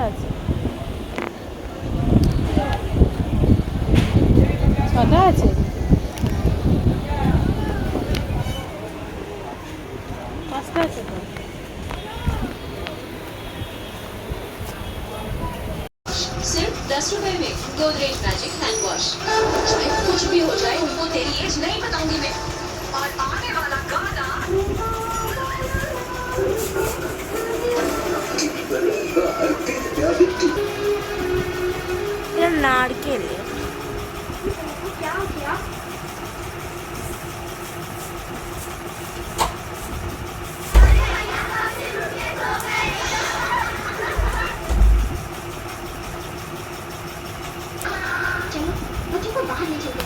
আছে, 6টা আছে। পাঁচটা আছে তো। सिर्फ 10 रुपए में गोदरेज मैजिक हैंड वॉश। चाहे कुछ भी हो जाए उनको तेरी एज नहीं बताऊंगी मैं। और आने वाला गाना নারকেল क्या क्या चलो बच्चों को बाहर ले चलो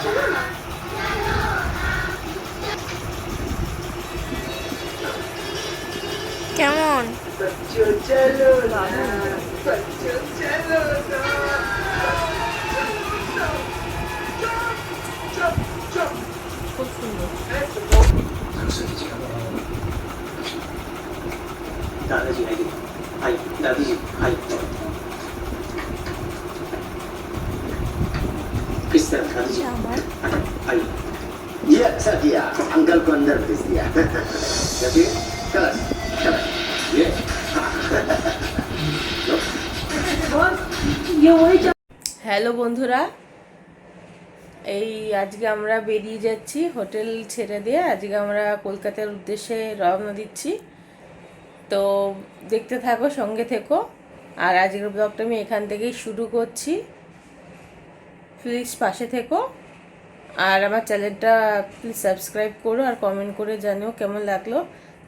चलो ना কেমন? बच्चों चलो ना बच्चों चलो ना খুব সুন্দর। दादाजी आइए आइए दादी जी आइए किस तरफ दादी जी আমার आइए ये अच्छा किया अंकल को अंदर भेज दिया जैसे चला चला ये হ্যালো বন্ধুরা, এই আজকে আমরা বেরিয়ে যাচ্ছি হোটেল ছেড়ে দিয়ে। আজকে আমরা কলকাতার উদ্দেশ্যে রওনা দিচ্ছি। তো দেখতে থাকো, সঙ্গে থেকো। আর আজকের ব্লগটা আমি এখান থেকেই শুরু করছি। প্লিজ পাশে থেকো, আর আমার চ্যানেলটা প্লিজ সাবস্ক্রাইব করো, আর কমেন্ট করে জানিও কেমন লাগলো।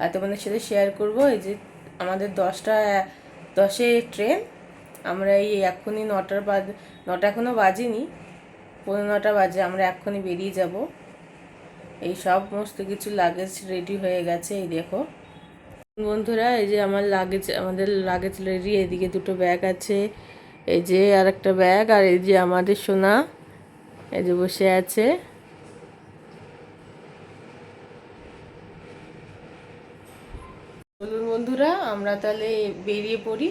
আর তোমাদের সাথে শেয়ার করবো। এই যে আমাদের 10:10 ট্রেন। আমরা এই এক্ষুনি 9টা এখনও বাজেনি, 9:15 বাজে। আমরা এক্ষুনি বেরিয়ে যাব। এই সমস্ত কিছু লাগেজ রেডি হয়ে গেছে, এই দেখো বন্ধুরা। এই যে আমাদের লাগেজ রেডি। এদিকে 2টো ব্যাগ আছে, এই যে আর একটা ব্যাগ। আর এই যে আমাদের সোনা এই যে বসে আছে। বলুন বন্ধুরা, আমরা তাহলে বেরিয়ে পড়ি,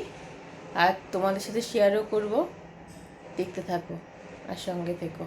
আর তোমাদের সাথে শেয়ারও করব। দেখতে থাকো আর সঙ্গে থেকো।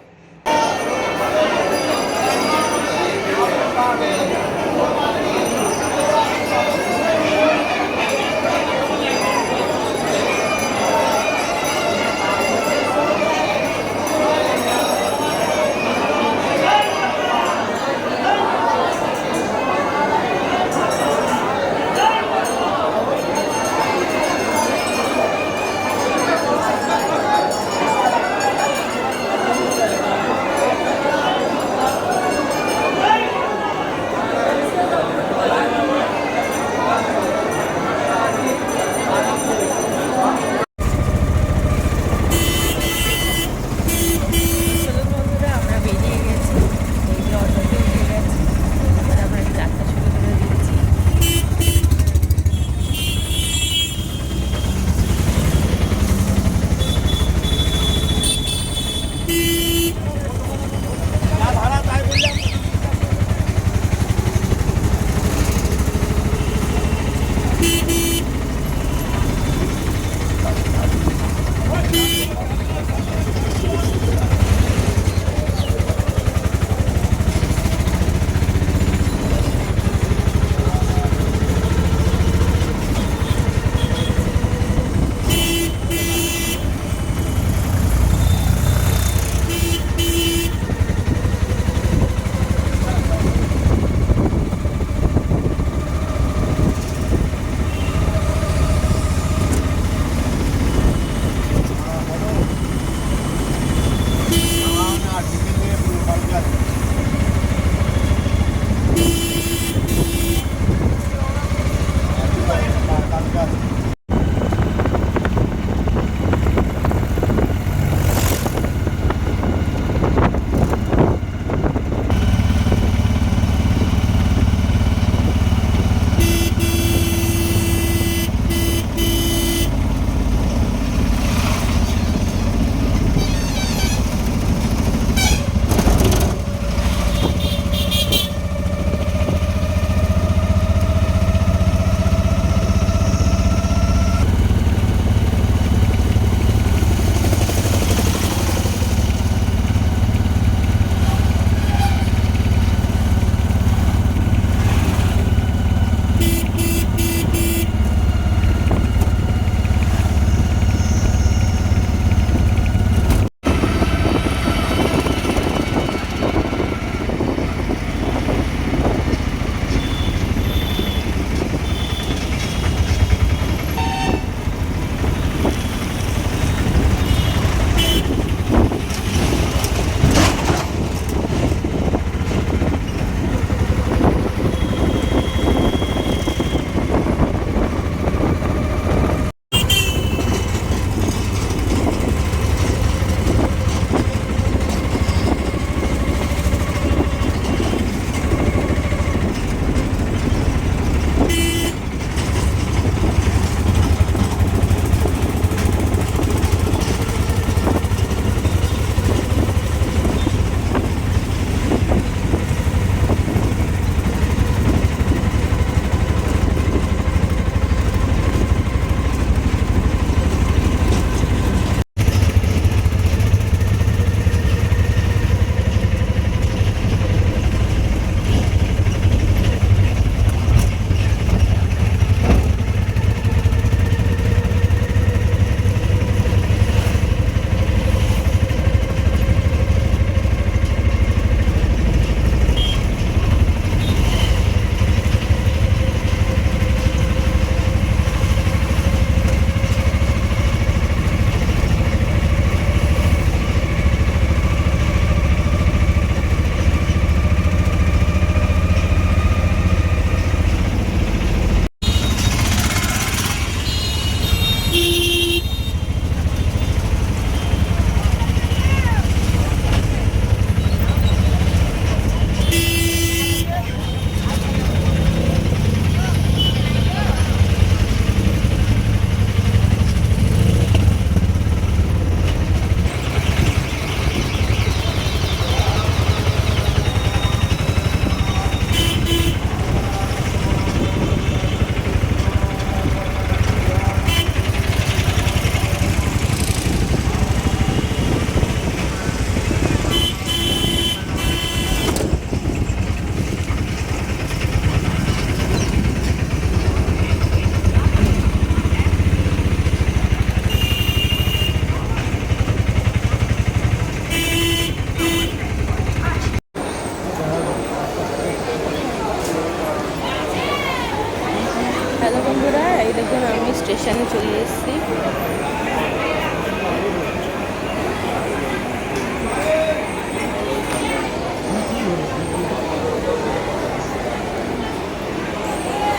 স্টেশনে চলে এসেছি।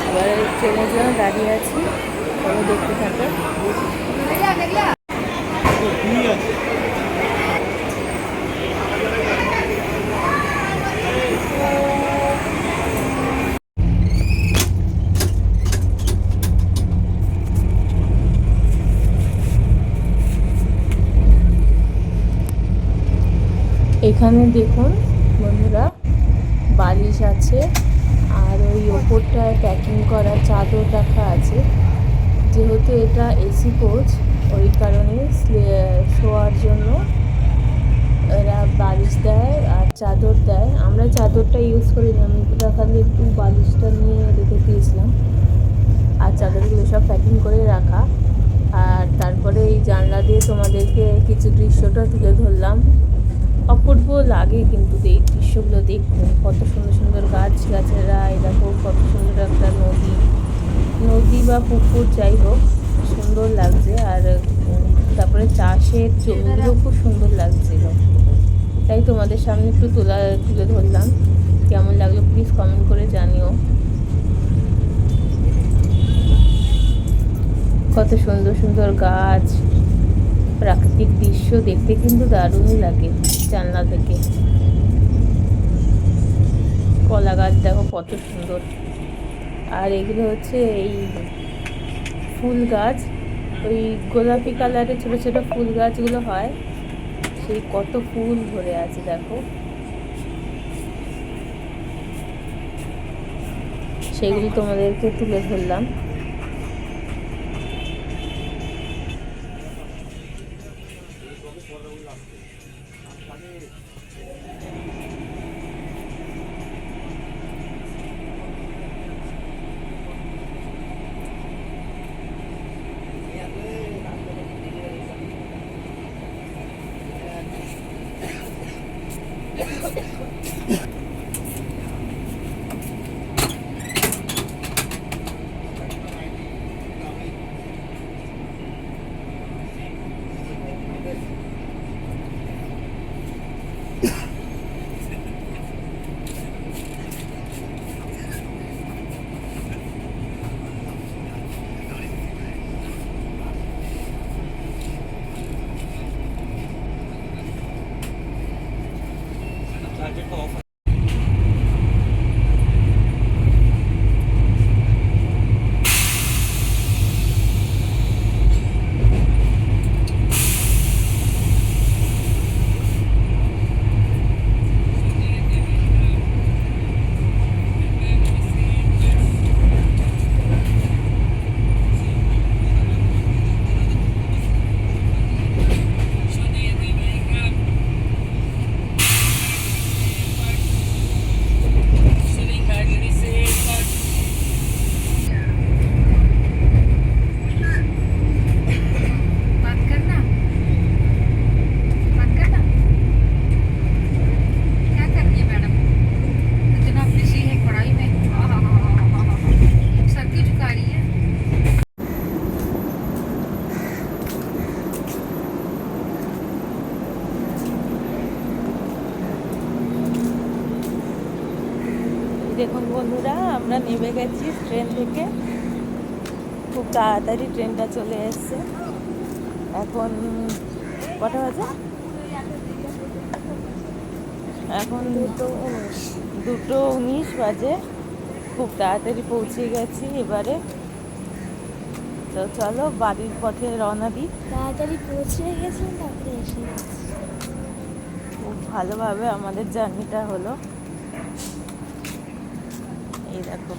এবারে ট্রেনের জন্য দাঁড়িয়ে আছি, চলো দেখতে থাকো। এখানে দেখুন বন্ধুরা, বালিশ আছে আর ওই ওপরটায় প্যাকিং করা চাদর রাখা আছে। যেহেতু এটা এসি কোচ, ওই কারণে শোয়ার জন্য এরা বালিশ দেয় আর চাদর দেয়। আমরা চাদরটা ইউজ করি না, আমি খালি একটু বালিশটা নিয়ে রেখে দিয়েছিলাম। আর চাদরগুলো সব প্যাকিং করে রাখা। আর তারপরে এই জানলা দিয়ে তোমাদেরকে কিছু দৃশ্যটা তুলে ধরলাম। অপূর্ব লাগে কিন্তু এই দৃশ্যগুলো দেখতে, কত সুন্দর সুন্দর গাছগাছরা। এই দেখো কত সুন্দর একটা নদী বা পুকুর, যাই হোক সুন্দর লাগছে। আর তারপরে চাষের জমিগুলো খুব সুন্দর লাগছিল, তাই তোমাদের সামনে একটু তুলে ধরলাম। কেমন লাগলো প্লিজ কমেন্ট করে জানিও। কত সুন্দর সুন্দর গাছ, প্রাকৃতিক দৃশ্য দেখতে কিন্তু দারুণই লাগে। জানলা থেকে কলা গাছ দেখো কত সুন্দর। আর এগুলো হচ্ছে এই ফুল গাছ, ওই গোলাপি কালারের ছোটো ছোটো ফুল গাছগুলো হয়, সেই কত ফুল ধরে আছে দেখো। সেইগুলো তোমাদেরকে তুলে ধরলাম। দেখুন বন্ধুরা, আমরা নেমে গেছি ট্রেন থেকে, খুব তাড়াতাড়ি ট্রেনটা চলে এসছে। এখন কটা বাজে? এখন 2:19 বাজে। খুব তাড়াতাড়ি পৌঁছে গেছি এবারে। তো চলো বাড়ির পথে রওনা দিই। তাড়াতাড়ি পৌঁছে গেছি, তারপরে এসে গেছি। খুব ভালোভাবে আমাদের জার্নিটা হলো। এই দেখো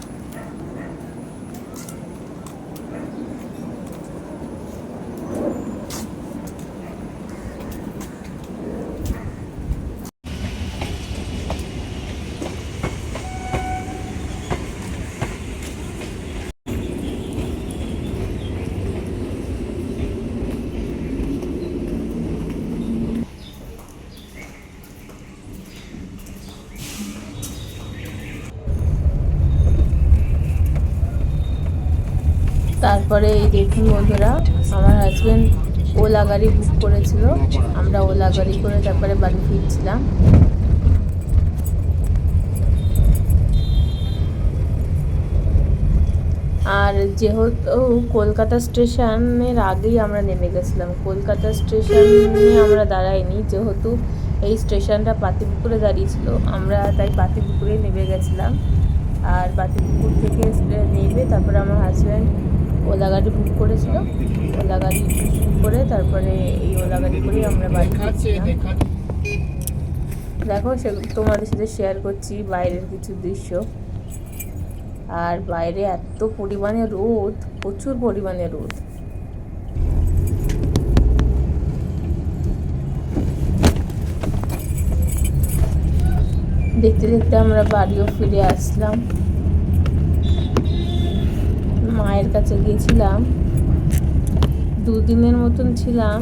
তারপরে এই দেখুন বন্ধুরা, আমার হাজব্যান্ড ওলা গাড়ি বুক করেছিল, আমরা ওলা গাড়ি করে তারপরে বাড়ি ফিরছিলাম। আর যেহেতু কলকাতা স্টেশনের আগেই আমরা নেমে গেছিলাম, কলকাতা স্টেশনে আমরা দাঁড়াইনি, যেহেতু এই স্টেশনটা পাতিপুকুরে দাঁড়িয়েছিল, আমরা তাই পাতিপুকুরে নেমে গেছিলাম। আর পাতিপুকুর থেকে নেমে তারপরে আমার হাজব্যান্ড ওলা গাড়ি বুক করেছিল, ওলা গাড়ি বুক করে তারপরে এই ওলা গাড়ি করেই আমরা বাড়ি ফিরছিলাম। দেখো সেগুলো তোমাদের সাথে শেয়ার করছি বাইরের কিছু দৃশ্য। আর বাইরে এত পরিমাণে রোদ, প্রচুর পরিমাণে রোদ। দেখতে দেখতে আমরা বাড়িও ফিরে আসলাম। মায়ের কাছে গিয়েছিলাম, 2 দিনের মতন ছিলাম,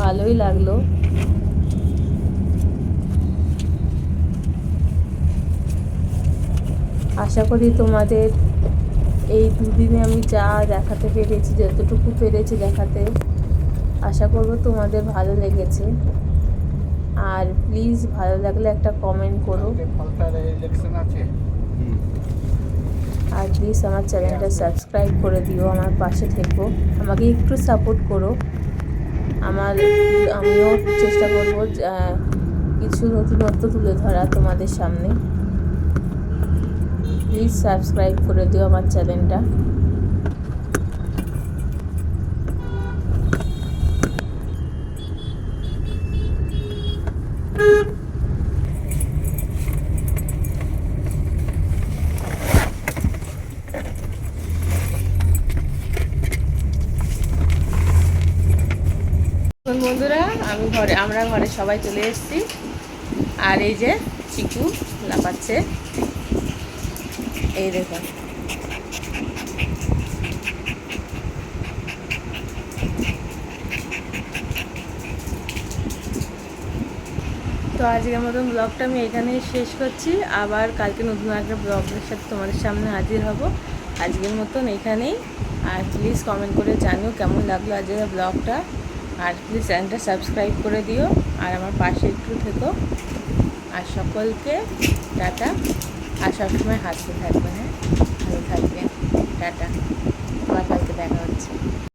ভালোই লাগলো। আশা করি তোমাদের এই 2 দিনে আমি যা দেখাতে পেরেছি, যতটুকু পেরেছি দেখাতে, আশা করব তোমাদের ভালো লেগেছে। আর প্লিজ ভালো লাগলে একটা কমেন্ট করো, আর প্লিজ আমার চ্যানেলটা সাবস্ক্রাইব করে দিও, আমার পাশে থেকো, আমাকে একটু সাপোর্ট করো। আমিও চেষ্টা করব কিছু নতুনত্ব তুলে ধরা তোমাদের সামনে। প্লিজ সাবস্ক্রাইব করে দিও আমার চ্যানেলটা। বন্ধুরা আমরা ঘরে সবাই চলে এসেছি। আর এই যে চিকু লাফাচ্ছে, এই দেখুন। তো আজকের মতন ব্লগটা আমি এখানেই শেষ করছি, আবার কালকে নতুন একটা ব্লগের সাথে তোমাদের সামনে হাজির হব। আজকের মতন এখানেই। আর প্লিজ কমেন্ট করে জানিও কেমন লাগলো আজকের ব্লগটা। আর প্লিজ চ্যানেলটা সাবস্ক্রাইব করে দিও, আর আমার পাশে একটু থেকো। আর সকলকে টাটা, আর সবসময় হাসতে থাকবেন, হ্যাঁ, ভালো থাকবেন, টাটা। আবার কালকে দেখা হচ্ছে।